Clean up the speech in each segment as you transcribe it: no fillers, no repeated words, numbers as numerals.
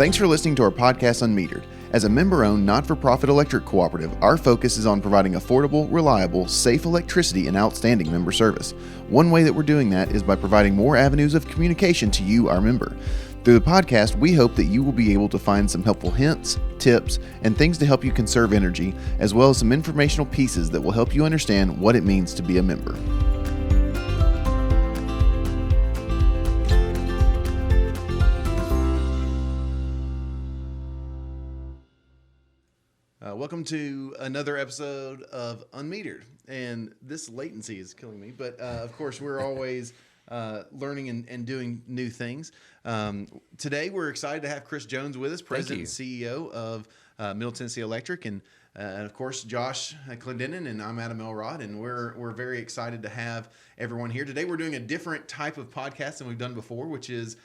Thanks for listening to our podcast unMetered. As a member-owned, not-for-profit electric cooperative, our focus is on providing affordable, reliable, safe electricity and outstanding member service. One way that we're doing that is by providing more avenues of communication to you, our member. Through the podcast, we hope that you will be able to find some helpful hints, tips, and things to help you conserve energy, as well as some informational pieces that will help you understand what it means to be a member. Welcome to another episode of unMetered, and this latency is killing me, but of course we're always learning and doing new things. Today we're excited to have Chris Jones with us, President and CEO of Middle Tennessee Electric, and of course Josh Clendenin, and I'm Adam Elrod, and we're very excited to have everyone here. Today we're doing a different type of podcast than we've done before, which is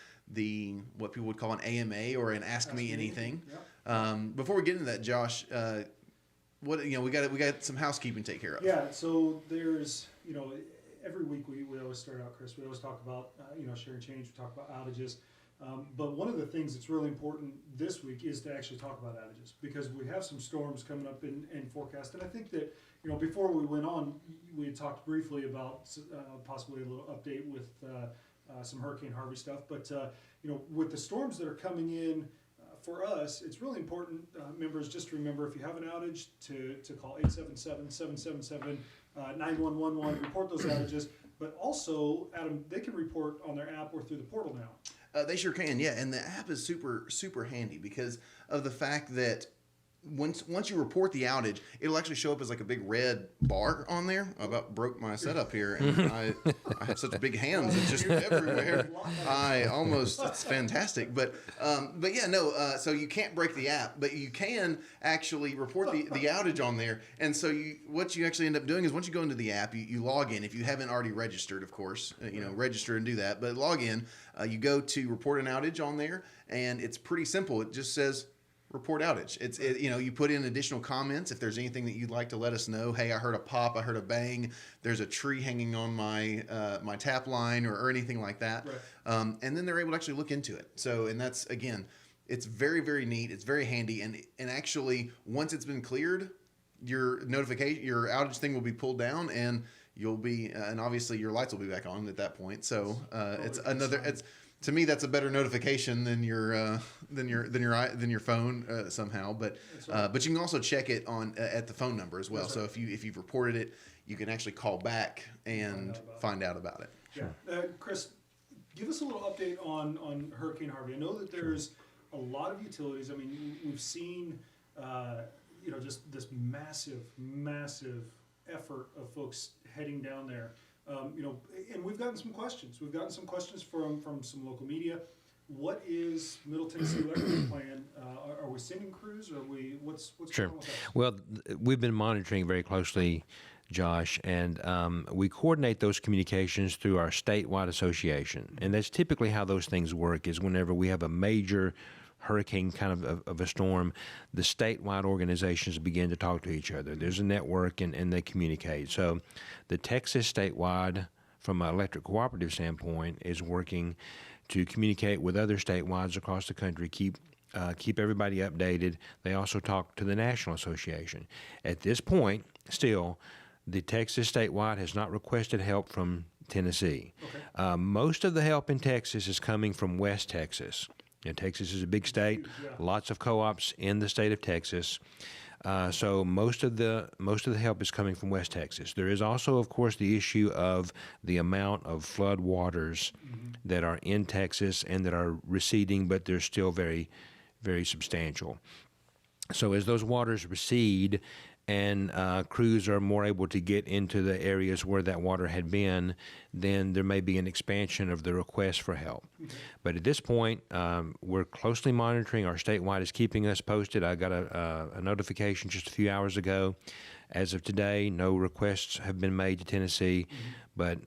what people would call an AMA or an Ask Me Anything. Yep. Before we get into that, Josh, we got some housekeeping to take care of. Yeah, so there's every week we always start out, Chris. We always talk about sharing change. We talk about outages, but one of the things that's really important this week is to actually talk about outages, because we have some storms coming up in forecast, and I think that before we went on, we had talked briefly about possibly a little update with some Hurricane Harvey stuff, but with the storms that are coming in. For us, it's really important, members, just to remember, if you have an outage, to call 877-777-9111, report those outages. But also, Adam, they can report on their app or through the portal now. They sure can, yeah. And the app is super, super handy because of the fact that once you report the outage, it'll actually show up as like a big red bar on there. I about broke my setup here, and I have such big hands, it's just everywhere. It's fantastic. But yeah, no, so you can't break the app, but you can actually report the outage on there. And so what you actually end up doing is once you go into the app, you log in. If you haven't already registered, of course, register and do that. But log in, you go to report an outage on there, and it's pretty simple. It just says, report outage. You put in additional comments if there's anything that you'd like to let us know. Hey, I heard a pop, I heard a bang, there's a tree hanging on my my tap line or anything like that. Right. And then they're able to actually look into it. So, and that's, again, it's very, very neat. It's very handy. And actually, once it's been cleared, your outage thing will be pulled down, and you'll be, and obviously your lights will be back on at that point. So to me, that's a better notification than your phone somehow. But but you can also check it at the phone number as well. That's so right. if you've reported it, you can actually call back and find out about it. Yeah, Chris, give us a little update on Hurricane Harvey. I know that there's a lot of utilities. I mean, we've seen just this massive effort of folks heading down there. And we've gotten some questions. We've gotten some questions from some local media. What is Middle Tennessee Electric plan? Are we sending crews? Or what's sure. going on with that? Well, we've been monitoring very closely, Josh, and we coordinate those communications through our statewide association. And that's typically how those things work, is whenever we have a major hurricane kind of a storm, the statewide organizations begin to talk to each other. There's a network, and they communicate. So the Texas statewide, from an electric cooperative standpoint, is working to communicate with other statewides across the country, keep everybody updated. They also talk to the National Association. At this point, still, the Texas statewide has not requested help from Tennessee. Okay. Most of the help in Texas is coming from West Texas. Texas is a big state, lots of co-ops in the state of Texas. So most of the help is coming from West Texas. There is also, of course, the issue of the amount of flood waters that are in Texas and that are receding, but they're still very, very substantial. So as those waters recede and crews are more able to get into the areas where that water had been, then there may be an expansion of the request for help. Okay. But at this point, we're closely monitoring. Our statewide is keeping us posted. I got a notification just a few hours ago. As of today, no requests have been made to Tennessee, but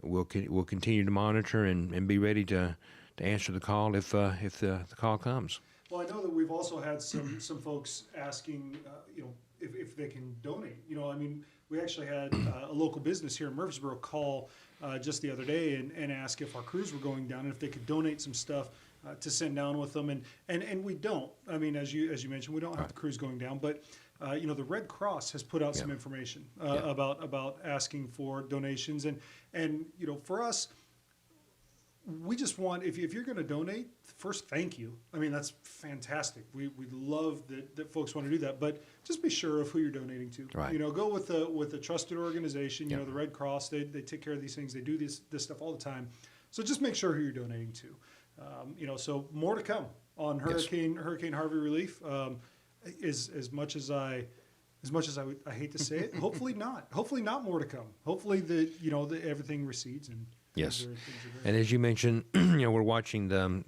we'll continue to monitor and be ready to answer the call if the call comes. Well, I know that we've also had some folks asking, if they can donate. We actually had a local business here in Murfreesboro call just the other day and ask if our crews were going down and if they could donate some stuff to send down with them, and we don't. I mean, as you mentioned, we don't have the crews going down, but the Red Cross has put out some information about asking for donations, and for us, we just want, if you're going to donate, first, thank you. I mean, that's fantastic. We love that folks want to do that, but just be sure of who you're donating to. Right. Go with a trusted organization. The Red Cross, they take care of these things. They do this stuff all the time. So just make sure who you're donating to. So more to come on Hurricane Harvey relief. As much as I hate to say it, hopefully not more to come. Hopefully everything recedes and. Yes, things are and as you mentioned, we're watching the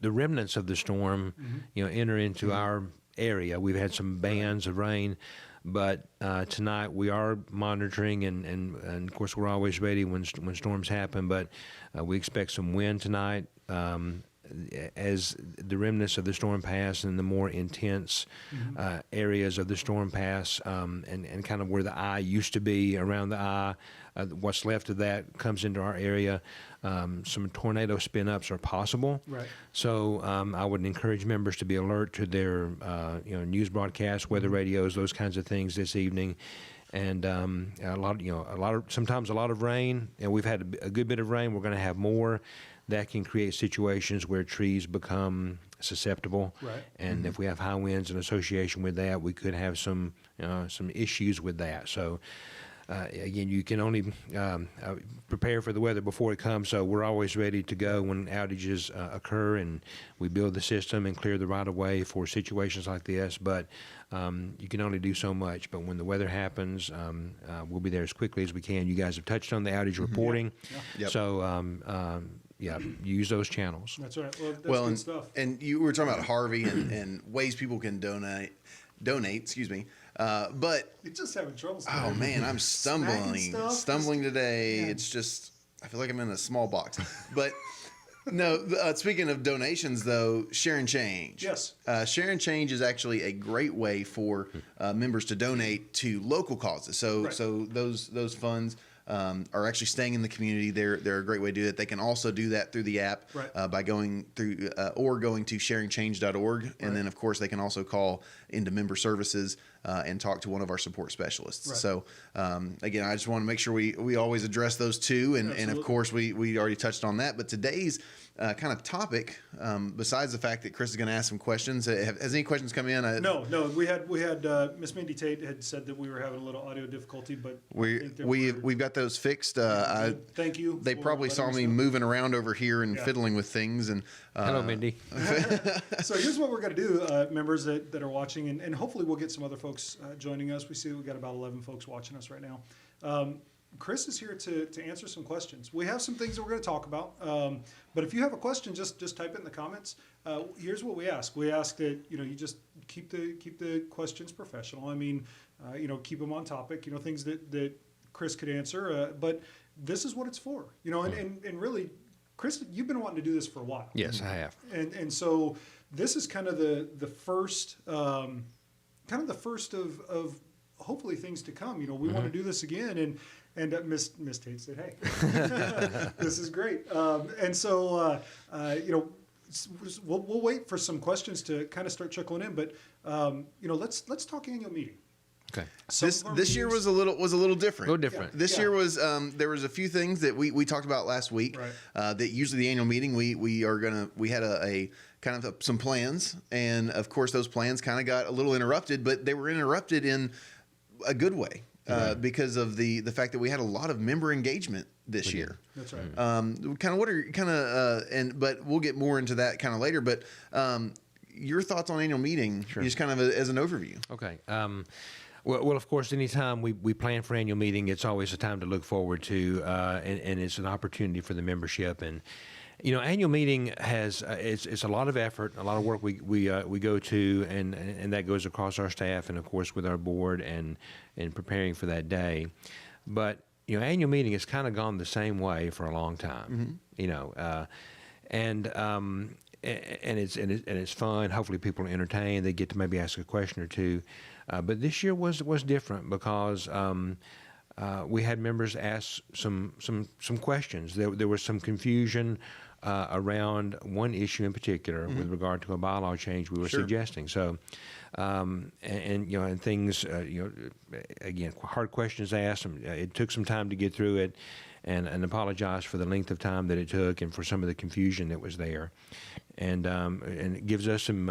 remnants of the storm, enter into our area. We've had some bands of rain, but tonight we are monitoring, and of course we're always ready when storms happen. But we expect some wind tonight. As the remnants of the storm pass and the more intense areas of the storm pass, and kind of where the eye used to be, around the eye, what's left of that comes into our area. Some tornado spin-ups are possible. Right. So I would encourage members to be alert to their news broadcasts, weather radios, those kinds of things this evening. And sometimes a lot of rain, and we've had a good bit of rain. We're going to have more. That can create situations where trees become susceptible, Right. and if we have high winds in association with that, we could have some issues with that. So again, you can only prepare for the weather before it comes. So we're always ready to go when outages occur, and we build the system and clear the right of way for situations like this. But you can only do so much. But when the weather happens, we'll be there as quickly as we can. You guys have touched on the outage reporting, Yep. So. Use those channels. That's right. Well, that's good stuff. And you were talking about Harvey and ways people can donate. Excuse me. But You're just having trouble. oh man, I'm stumbling today. Yeah. It's just I feel like I'm in a small box. But no, speaking of donations though, Share and Change. Yes. Share and Change is actually a great way for members to donate to local causes. So Right. so those funds are actually staying in the community. They're a great way to do it. They can also do that through the app Right. by going through or going to sharingchange.org. And then, of course, they can also call into member services and talk to one of our support specialists. Right. So, again, I just want to make sure we always address those two. And of Absolutely. course, we already touched on that. But today's kind of topic, besides the fact that Chris is going to ask some questions, has any questions come in? No. We had Miss Mindy Tate had said that we were having a little audio difficulty, but I think that we've got those fixed. thank you. They for probably letting saw us me know. moving around over here and Yeah. fiddling with things. And Hello, Mindy. So here's what we're going to do, members that are watching, and hopefully we'll get some other folks joining us. We see we've got about 11 folks watching us right now. Chris is here to answer some questions. We have some things that we're going to talk about, but if you have a question, just type it in the comments. Here's what we ask. We ask that you just keep the questions professional. I mean, keep them on topic. Things that Chris could answer. But this is what it's for. And really, Chris, you've been wanting to do this for a while. Yes, I have. And so this is kind of the first of hopefully things to come. We want to do this again, and Miss Tate said, "Hey, this is great." And so we'll wait for some questions to kind of start trickling in. But let's talk annual meeting. Okay. This year was a little different. A little different. This year was there was a few things that we talked about last week. Right. That usually the annual meeting we had a kind of some plans, and of course those plans kind of got a little interrupted, but they were interrupted in a good way because of the fact that we had a lot of member engagement this year. That's right. But we'll get more into that kind of later. But your thoughts on annual meeting, just kind of as an overview. Okay. Well, of course, anytime we plan for annual meeting, it's always a time to look forward to, and it's an opportunity for the membership. And annual meeting has it's a lot of effort, a lot of work we go to, and that goes across our staff and of course with our board and preparing for that day. But annual meeting has kind of gone the same way for a long time. And it's fun. Hopefully, people are entertained. They get to maybe ask a question or two. But this year was different because we had members ask some questions. There was some confusion around one issue in particular with regard to a bylaw change we were Sure. suggesting. So, and things, again, hard questions asked. It took some time to get through it, and apologize for the length of time that it took and for some of the confusion that was there. And it gives us some,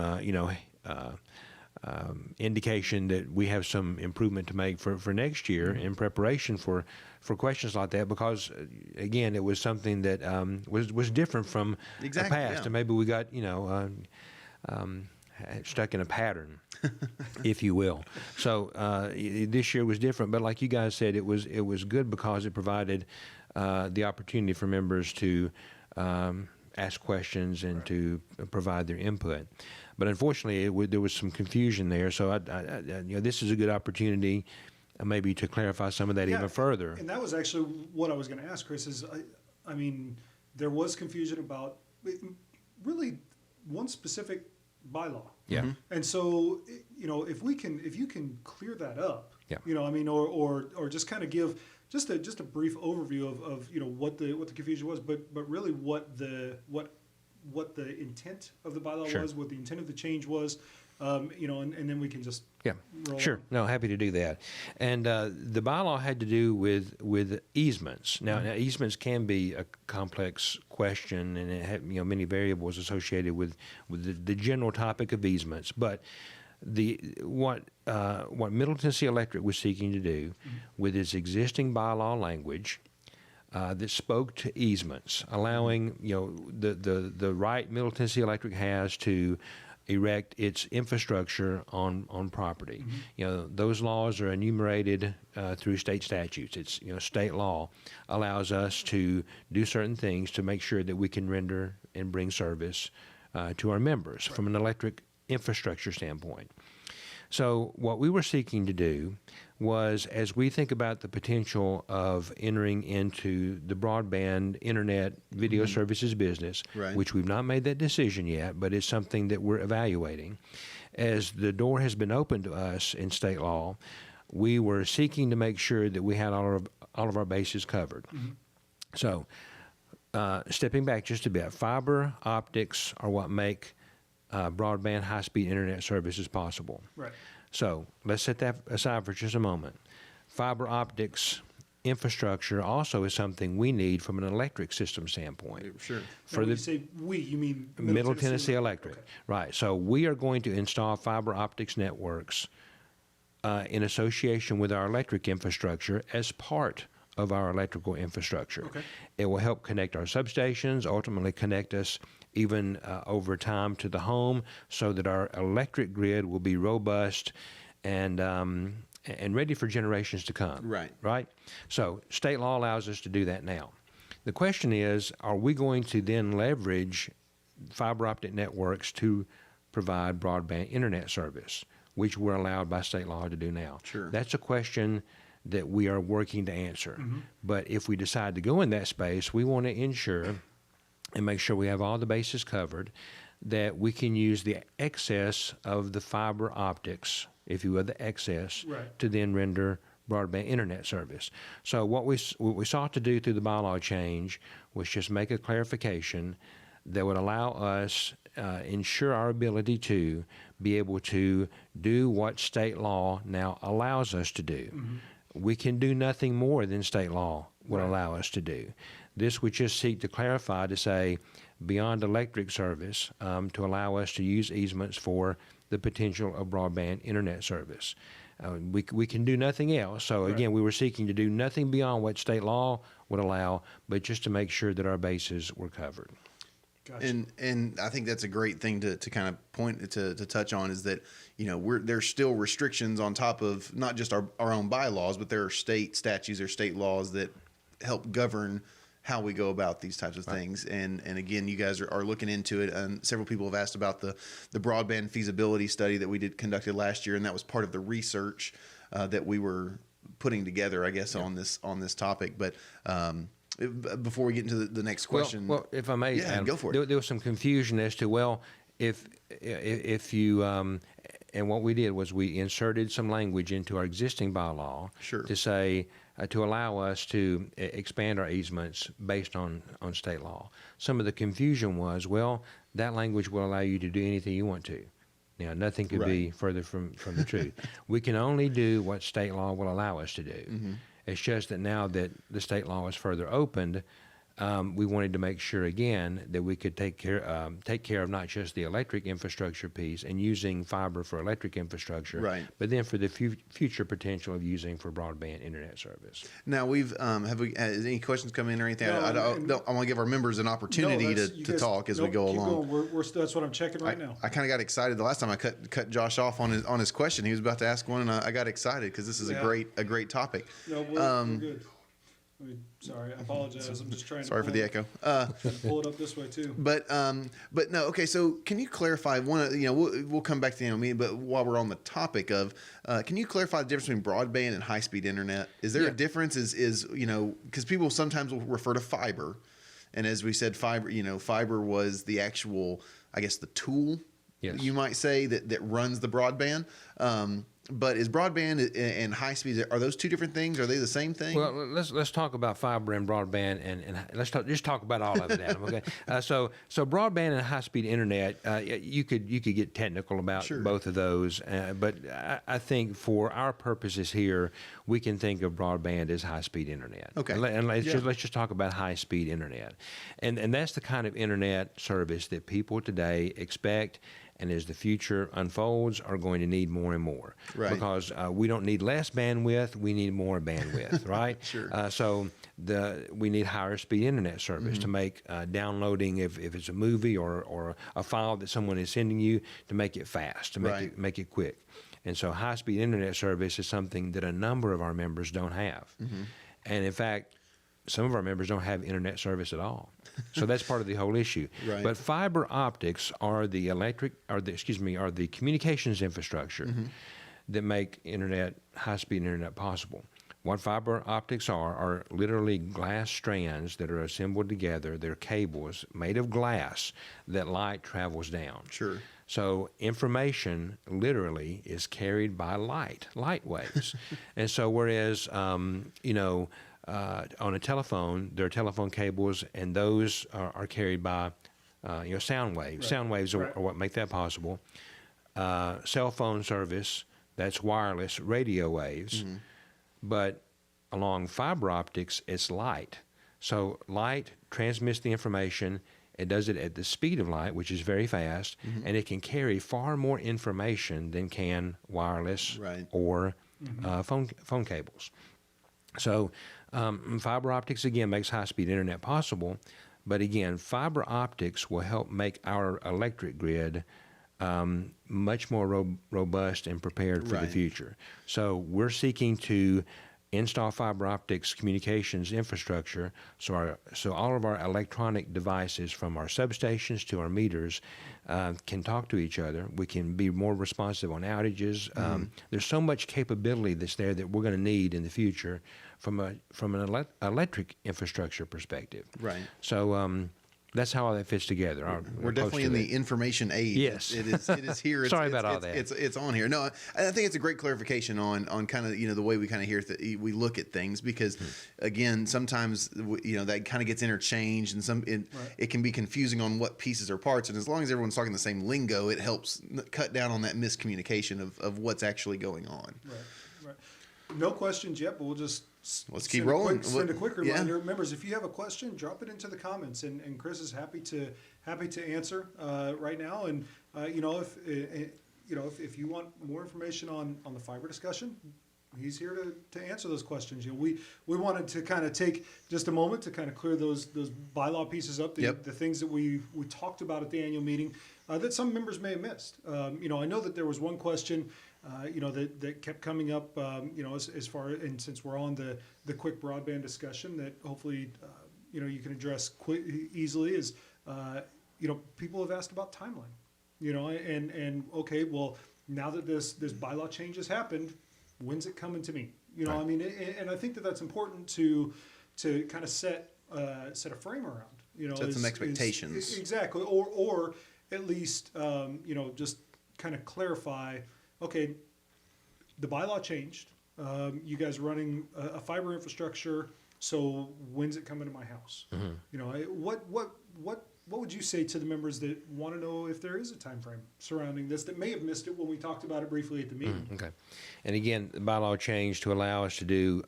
indication that we have some improvement to make for next year in preparation for questions like that, because again, it was something that was different from Exactly, the past, yeah. and maybe we got stuck in a pattern, if you will. So this year was different, but like you guys said, it was good because it provided the opportunity for members to ask questions and to provide their input. But unfortunately, there was some confusion there. So this is a good opportunity, maybe to clarify some of that Yeah, even further. And that was actually what I was going to ask, Chris. Is I mean, there was confusion about really one specific bylaw. Yeah. And so, if you can clear that up, Yeah. or just kind of give just a brief overview of what the confusion was, but really what the intent of the bylaw Sure. was, what the intent of the change was, and then we can just Yeah, roll sure. on. No, happy to do that. And the bylaw had to do with easements. Now, easements can be a complex question, and it had many variables associated with the general topic of easements. But what Middle Tennessee Electric was seeking to do with its existing bylaw language that spoke to easements, allowing the right Middle Tennessee Electric has to erect its infrastructure on property. Those laws are enumerated through state statutes. It's state law allows us to do certain things to make sure that we can render and bring service to our members from an electric infrastructure standpoint. So what we were seeking to do was, as we think about the potential of entering into the broadband internet video services business, Right. which we've not made that decision yet, but it's something that we're evaluating, as the door has been opened to us in state law, we were seeking to make sure that we had all of our bases covered. So stepping back just a bit, fiber optics are what make broadband high-speed internet services possible. Right. So let's set that aside for just a moment. Fiber optics infrastructure also is something we need from an electric system standpoint. Sure. When you say we, you mean Middle Tennessee Electric. Okay. Right. So we are going to install fiber optics networks in association with our electric infrastructure as part of our electrical infrastructure. Okay. It will help connect our substations, ultimately connect us even over time to the home, so that our electric grid will be robust and ready for generations to come. Right. Right? So state law allows us to do that now. The question is, are we going to then leverage fiber optic networks to provide broadband internet service, which we're allowed by state law to do now? Sure. That's a question that we are working to answer. But if we decide to go in that space, we want to ensure and make sure we have all the bases covered, that we can use the excess of the fiber optics, if you will, the excess, Right. to then render broadband internet service. So what we sought to do through the bylaw change was just make a clarification that would allow us, ensure our ability to be able to do what state law now allows us to do. We can do nothing more than state law would allow us to do. This would just seek to clarify, to say, beyond electric service, to allow us to use easements for the potential of broadband internet service. We can do nothing else. So again, we were seeking to do nothing beyond what state law would allow, but just to make sure that our bases were covered. Gotcha. And I think that's a great thing to kind of point to touch on, is that there's still restrictions on top of not just our own bylaws, but there are state statutes or state laws that help govern how we go about these types of things. And again, you guys are looking into it, and several people have asked about the broadband feasibility study that we conducted last year, and that was part of the research that we were putting together, I guess, on this topic. But before we get into the next question, Well, if I may, Yeah, Adam, go for it. There was some confusion as to, if you and what we did was we inserted some language into our existing bylaw Sure. to say to allow us to expand our easements based on state law. Some of the confusion was, well, that language will allow you to do anything you want to. Now, nothing could be further from the truth. We can only do what state law will allow us to do. It's just that now that the state law is further opened, we wanted to make sure again that we could take care of not just the electric infrastructure piece and using fiber for electric infrastructure, but then for the future potential of using for broadband internet service. Now has any questions come in or anything? I want to give our members an opportunity to talk as we go along. That's what I'm checking right now. I kind of got excited the last time I cut Josh off on his question. He was about to ask one, and I got excited because this is a great topic. No, we're good. Sorry, I apologize. I'm just trying to. Sorry for the echo. Pull it up this way too. But no. Okay, so can you clarify one? We'll come back to the annual meeting, but while we're on the topic of, can you clarify the difference between broadband and high-speed internet? Is there a difference? Is because people sometimes will refer to fiber, and as we said, fiber was the actual, I guess, the tool. Yes. You might say that runs the broadband. But is broadband and high speed, are those two different things? Are they the same thing? Well, let's talk about fiber and broadband, and let's just talk about all of it, Adam. Okay, so broadband and high speed internet, you could get technical about both of those, but I think for our purposes here, we can think of broadband as high speed internet. Okay, and let's just talk about high speed internet, and that's the kind of internet service that people today expect. And as the future unfolds, are going to need more and more. Right. Because we don't need less bandwidth, we need more bandwidth, right? Sure. So we need higher speed internet service to make downloading, if it's a movie or a file that someone is sending you, to make it fast, to make it quick. And so high speed internet service is something that a number of our members don't have. And in fact, some of our members don't have internet service at all. So that's part of the whole issue. Right. But fiber optics are the communications infrastructure that make high-speed internet possible. What fiber optics are literally glass strands that are assembled together. They're cables made of glass that light travels down. Sure. So information literally is carried by light waves. And so whereas, on a telephone, there are telephone cables, and those are carried by, sound waves. Right. Sound waves are what make that possible. Cell phone service, that's wireless radio waves. But along fiber optics, it's light. So light transmits the information. It does it at the speed of light, which is very fast, and it can carry far more information than can wireless or phone cables. So fiber optics, again, makes high-speed internet possible. But again, fiber optics will help make our electric grid much more robust and prepared for the future. So we're seeking to install fiber optics communications infrastructure so all of our electronic devices, from our substations to our meters, can talk to each other. We can be more responsive on outages. There's so much capability that's there that we're going to need in the future from an electric infrastructure perspective. Right. So that's how all that fits together. We're definitely in the information age. Yes. It is here. Sorry about all that. It's on here. No, I think it's a great clarification on kind of, the way we kind of hear we look at things, because again, sometimes, that kind of gets interchanged, and it can be confusing on what pieces are parts. And as long as everyone's talking the same lingo, it helps cut down on that miscommunication of what's actually going on. Right. No questions yet, but let's keep rolling. Send a quick reminder, members. If you have a question, drop it into the comments, and Chris is happy to answer right now. And if you want more information on the fiber discussion, he's here to answer those questions. We wanted to kind of take just a moment to kind of clear those bylaw pieces up, the things that we talked about at the annual meeting that some members may have missed. I know that there was one question. That kept coming up, as far, and since we're on the quick broadband discussion, that hopefully, you can address easily is, people have asked about timeline, and okay, well, now that this bylaw change has happened, when's it coming to me? I mean, and I think that's important to kind of set a frame around, set some expectations. Exactly. Or at least, just kind of clarify, okay, the bylaw changed. you guys running a fiber infrastructure. So when's it coming to my house? You know, what would you say to the members that want to know if there is a time frame surrounding this that may have missed it when we talked about it briefly at the meeting? Okay. And again, the bylaw changed to allow us to do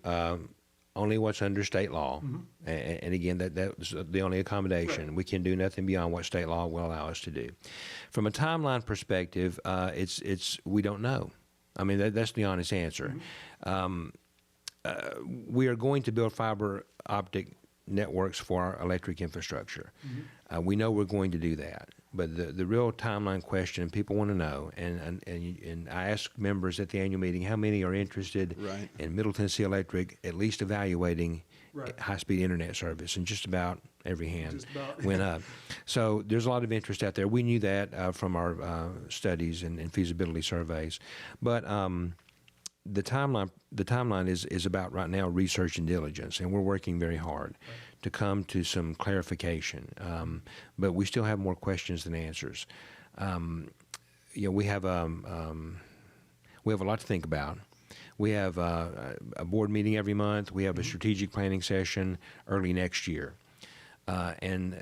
only what's under state law. And again, that's the only accommodation. Right. We can do nothing beyond what state law will allow us to do. From a timeline perspective, we don't know. I mean, that's the honest answer. We are going to build fiber optic networks for our electric infrastructure. We know we're going to do that, but the real timeline question people want to know, and I ask members at the annual meeting how many are interested Right. in Middle Tennessee Electric at least evaluating Right. high-speed internet service, and just about every hand Just about. went up. So there's a lot of interest out there. We knew that from our studies and feasibility surveys, but the timeline is about right now research and diligence, and we're working very hard to come to some clarification. But we still have more questions than answers. You know, we have a lot to think about. We have a board meeting every month. We have a strategic planning session early next year. And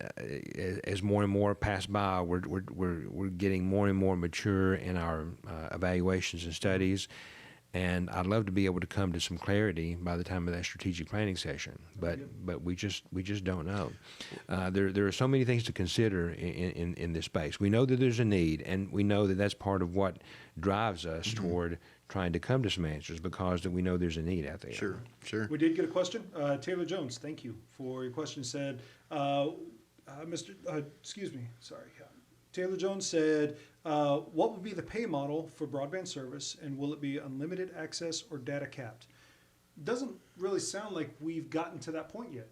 as more and more pass by, we're getting more and more mature in our evaluations and studies. And I'd love to be able to come to some clarity by the time of that strategic planning session, but we just don't know. There are so many things to consider in this space. We know that there's a need, and we know that that's part of what drives us toward trying to come to some answers, because that we know there's a need out there. Sure. We did get a question. Taylor Jones, thank you for your question. Said, Taylor Jones said, what would be the pay model for broadband service, and will it be unlimited access or data capped? Doesn't really sound like we've gotten to that point yet.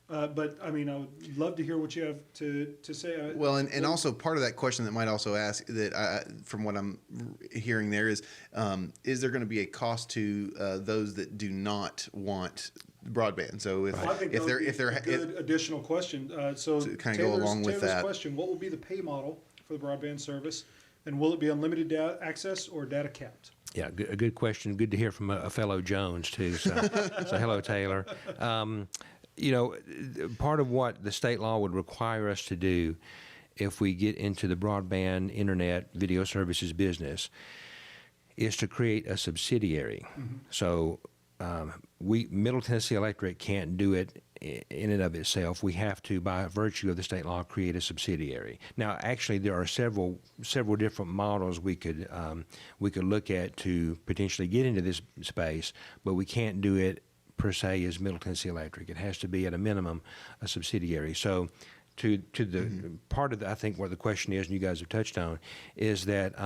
But I mean, I would love to hear what you have to say. Well, and also part of that question that might also ask that from what I'm hearing there is there going to be a cost to those that do not want broadband? So I think that would be a good additional question. So to kind of go along with Taylor's that question: what will be the pay model for the broadband service, and will it be unlimited data access or data capped? Yeah, a good question. Good to hear from a fellow Jones too. So, so hello, Taylor. You know, part of what the state law would require us to do if we get into the broadband internet video services business is to create a subsidiary. So Middle Tennessee Electric can't do it in and of itself. We have to, by virtue of the state law, create a subsidiary. Now, actually, there are several different models we could look at to potentially get into this space, but we can't do it per se as Middle Tennessee Electric. It has to be at a minimum a subsidiary. So to the part of I think what the question is, and you guys have touched on, is that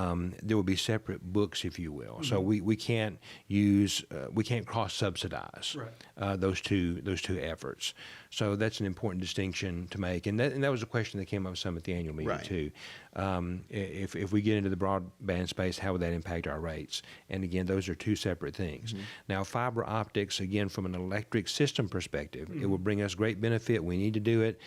there will be separate books, if you will. So we can't use we can't cross subsidize those two efforts. So that's an important distinction to make, and that was a question that came up some at the annual meeting too. If we get into the broadband space, how would that impact our rates? And again, those are two separate things. Now, fiber optics, again, from an electric system perspective, it will bring us great benefit. We need to do it.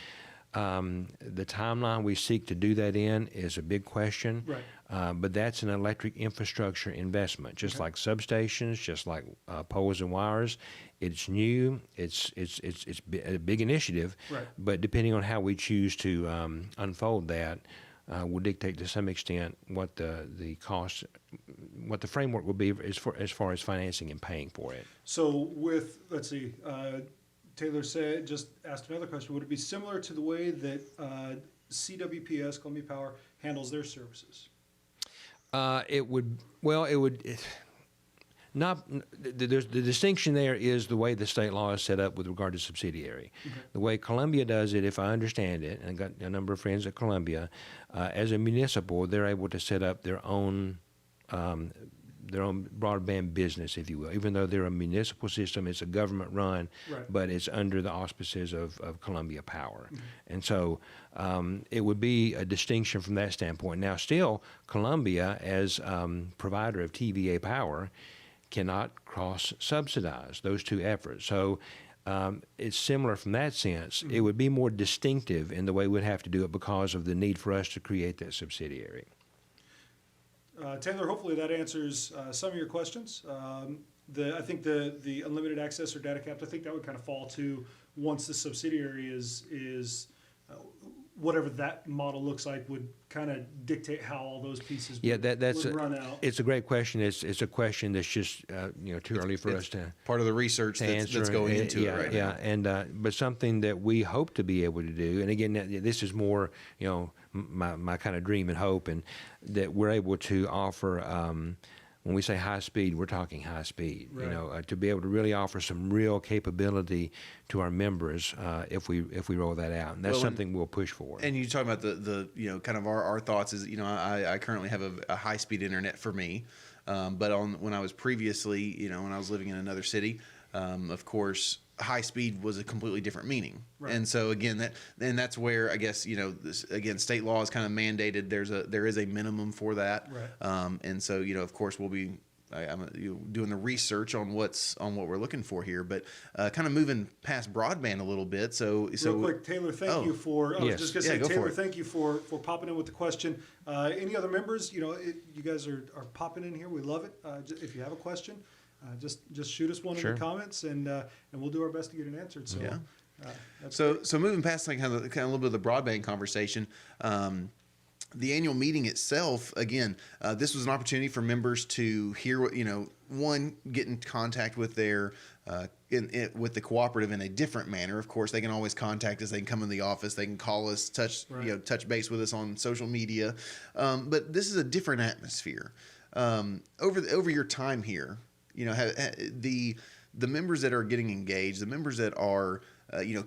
The timeline we seek to do that in is a big question, but that's an electric infrastructure investment, just like substations, just like poles and wires. It's new. It's a big initiative, but depending on how we choose to unfold that, will dictate to some extent what the cost, what the framework will be as far as financing and paying for it. So let's see. Taylor just asked another question. Would it be similar to the way that CWPS, Columbia Power, handles their services? It would. Not. The distinction there is the way the state law is set up with regard to subsidiary. The way Columbia does it, if I understand it, and I've got a number of friends at Columbia, as a municipal, they're able to set up their own broadband business, if you will. Even though they're a municipal system, it's a government run, but it's under the auspices of Columbia Power. And so it would be a distinction from that standpoint. Now, still, Columbia, as provider of TVA power, cannot cross-subsidize those two efforts. So it's similar from that sense. It would be more distinctive in the way we'd have to do it because of the need for us to create that subsidiary. Taylor, hopefully that answers some of your questions. I think the unlimited access or data capped, I think that would kind of fall to once the subsidiary is whatever that model looks like would kind of dictate how all those pieces would run out. It's a great question. It's a question that's just too early for us to part of the research that's going into it right now. And but something that we hope to be able to do. And again, this is more my kind of dream and hope, and that we're able to offer. When we say high speed, we're talking high speed. Right. To be able to really offer some real capability to our members if we roll that out, and that's something we'll push for. And you talk about the kind of our thoughts is I currently have a high speed internet for me, but when I was previously when I was living in another city, of course high speed was a completely different meaning. Right. And so again that's where I guess state law is kind of mandated there is a minimum for that. Right. And so of course we'll be I'm doing the research on what we're looking for here, but kind of moving past broadband a little bit. So real quick, Taylor, thank you for. I was just going to say, Taylor, thank you for popping in with the question. Any other members? You guys are popping in here. We love it. If you have a question, just shoot us one in the comments, and we'll do our best to get it answered. So so moving past kind of a little bit of the broadband conversation. The annual meeting itself, again, this was an opportunity for members to hear what, one, get in contact with their with the cooperative in a different manner. Of course, they can always contact us. They can come in the office. They can call us, touch base with us on social media. But this is a different atmosphere. Over your time here, the members that are getting engaged, the members that are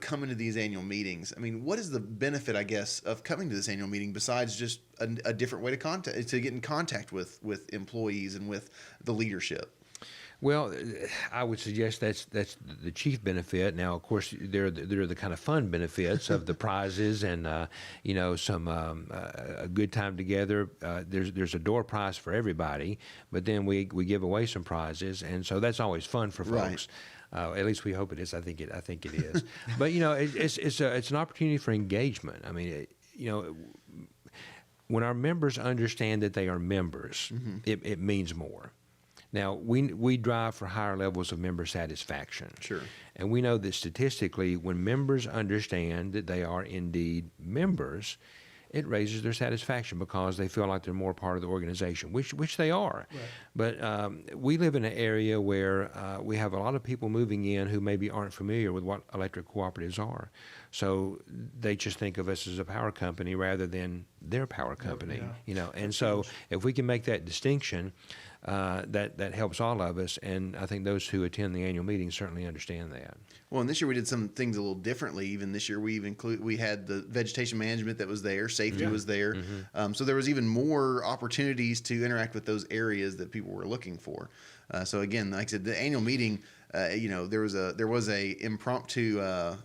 coming to these annual meetings. I mean, what is the benefit, I guess, of coming to this annual meeting besides just a different way to get in contact with employees and with the leadership? Well, I would suggest that's the chief benefit. Now, of course, there are the kind of fun benefits of the prizes and some a good time together. There's a door prize for everybody, but then we give away some prizes, and so that's always fun for folks. Right. At least we hope it is. I think it is. But it's an opportunity for engagement. I mean, when our members understand that they are members, mm-hmm. it means more. Now, we drive for higher levels of member satisfaction. Sure. And we know that statistically, when members understand that they are indeed members, it raises their satisfaction because they feel like they're more part of the organization, which they are. Right. But we live in an area where we have a lot of people moving in who maybe aren't familiar with what electric cooperatives are. So they just think of us as a power company rather than their power company. Yeah. And so if we can make that distinction, that helps all of us, and I think those who attend the annual meeting certainly understand that. Well, and this year we did some things a little differently. Even this year, we had the vegetation management that was there, safety was there, mm-hmm. So there was even more opportunities to interact with those areas that people were looking for. So again, like I said, the annual meeting, there was a impromptu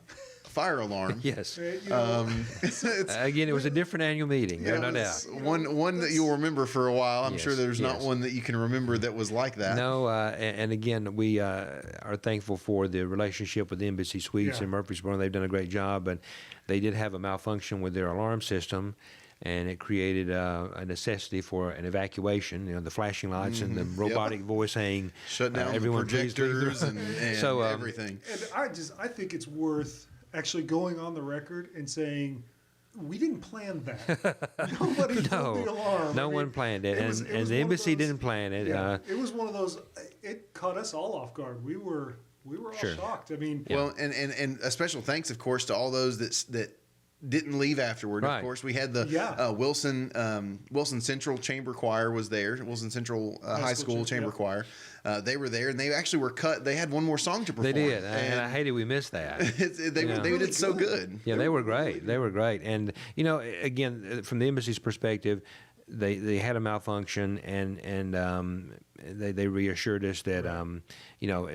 fire alarm. Yes. Again, it was a different annual meeting. Yeah, no doubt. One that you'll remember for a while. I'm sure there's not one that you can remember that was like that. No, and again, we are thankful for the relationship with the Embassy Suites in Murfreesboro. They've done a great job, but they did have a malfunction with their alarm system, and it created a necessity for an evacuation. The flashing lights and the robotic voice saying, "Shut down everyone, the projectors and so, everything." And I think it's worth actually going on the record and saying, we didn't plan that. Nobody pulled the alarm. No one planned it, and the embassy didn't plan it. Yeah, it was one of those. It caught us all off guard. We were all shocked. I mean, well, and a special thanks, of course, to all those that didn't leave afterward. Right. Of course, we had the Wilson Central Chamber Choir was there. Wilson Central High School Chamber Choir. They were there, and they actually were cut. They had one more song to perform. They did, and I hated we missed that. They did so good. Yeah, they were great. They were great, and again, from the embassy's perspective, they had a malfunction, and they reassured us that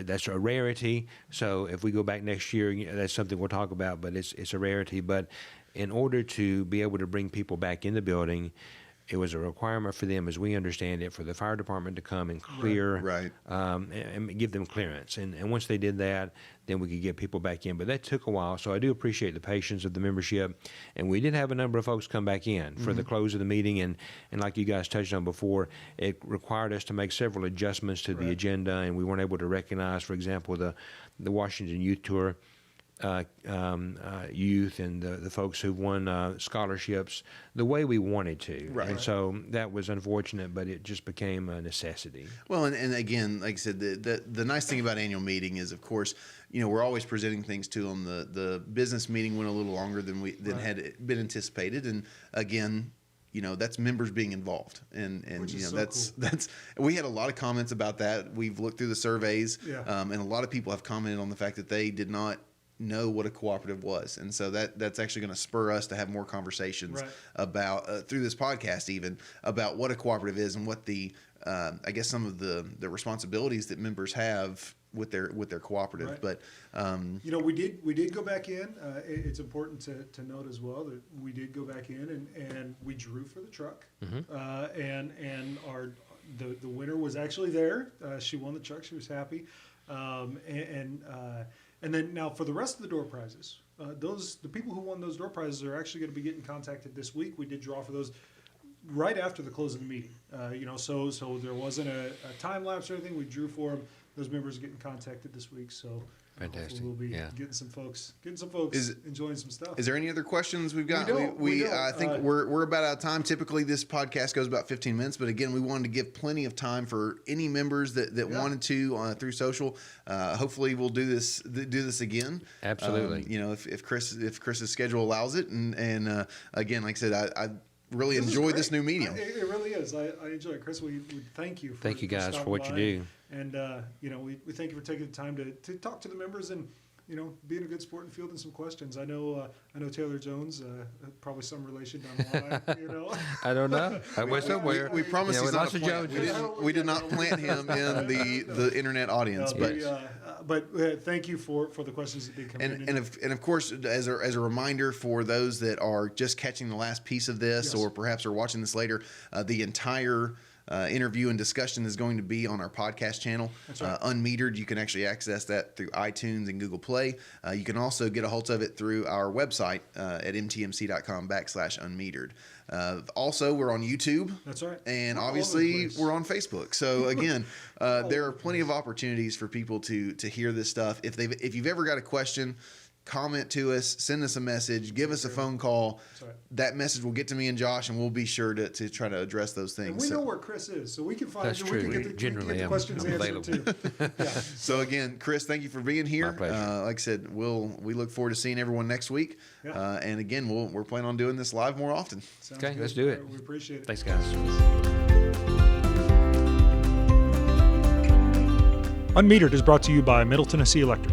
that's a rarity. So if we go back next year, that's something we'll talk about. But it's a rarity. But in order to be able to bring people back in the building, It was a requirement for them, as we understand it, for the fire department to come and clear, Right. And give them clearance. And once they did that, then we could get people back in. But that took a while, so I do appreciate the patience of the membership. And we did have a number of folks come back in for the close of the meeting. And like you guys touched on before, it required us to make several adjustments to the agenda, and we weren't able to recognize, for example, the Washington Youth Tour youth and the folks who won scholarships the way we wanted to. Right. And so that was unfortunate, but it just became a necessity. Well, and again, like I said, the nice thing about annual meeting is, of course, we're always presenting things to them. The business meeting went a little longer than had been anticipated, and again, that's members being involved, and Which is so that's cool. we had a lot of comments about that. We've looked through the surveys, Yeah. and a lot of people have commented on the fact that they did not know what a cooperative was, and so that's actually going to spur us to have more conversations about through this podcast, even about what a cooperative is and what the I guess some of the responsibilities that members have with their cooperative. Right. But we did go back in. It's important to note as well that we did go back in and we drew for the truck, and the winner was actually there. She won the truck. She was happy, and then now for the rest of the door prizes, the people who won those door prizes are actually going to be getting contacted this week. We did draw for those right after the close of the meeting. So there wasn't a time lapse or anything. We drew for them. Those members are getting contacted this week. So Fantastic. we'll be Yeah. getting some folks enjoying some stuff. is there any other questions we've got? We don't. I think we're about out of time. Typically, this podcast goes about 15 minutes, but again, we wanted to give plenty of time for any members that wanted to through social. Hopefully, we'll do this again. Absolutely. If Chris's schedule allows it, and again, like I said, I really This is enjoyed great. this new medium. It really is. I enjoy it, Chris. We thank you. Thank you guys for stopping what you by. do. And we thank you for taking the time to talk to the members and being a good sport and fielding some questions. I know Taylor Jones, probably some relation down the line. I don't know. I was somewhere. We promise he's not lots a of plant. Joneses. We did not plant him in the internet audience, But thank you for the questions that did come in. And of course, as a reminder for those that are just catching the last piece of this, Yes. or perhaps are watching this later, the entire interview and discussion is going to be on our podcast channel, That's right. unMetered. You can actually access that through iTunes and Google Play. You can also get a hold of it through our website at mtmc.com/unmetered. Also, we're on YouTube. That's right. And We're all over obviously, the place. we're on Facebook. So again, there are plenty of opportunities for people to hear this stuff. If you've ever got a question, comment to us, send us a message, give us a phone call. That's right. That message will get to me and Josh, and we'll be sure to try to address those And things. we know where Chris is, so we can find That's him. true. We can We get the generally questions am answered available. too. Yeah. So again, Chris, thank you for being here. My pleasure. Like I said, we look forward to seeing everyone next week. Yeah. And again, we're planning on doing this live more often. Sounds Okay, good. let's do it. We appreciate it. Thanks, guys. unMetered is brought to you by Middle Tennessee Electric.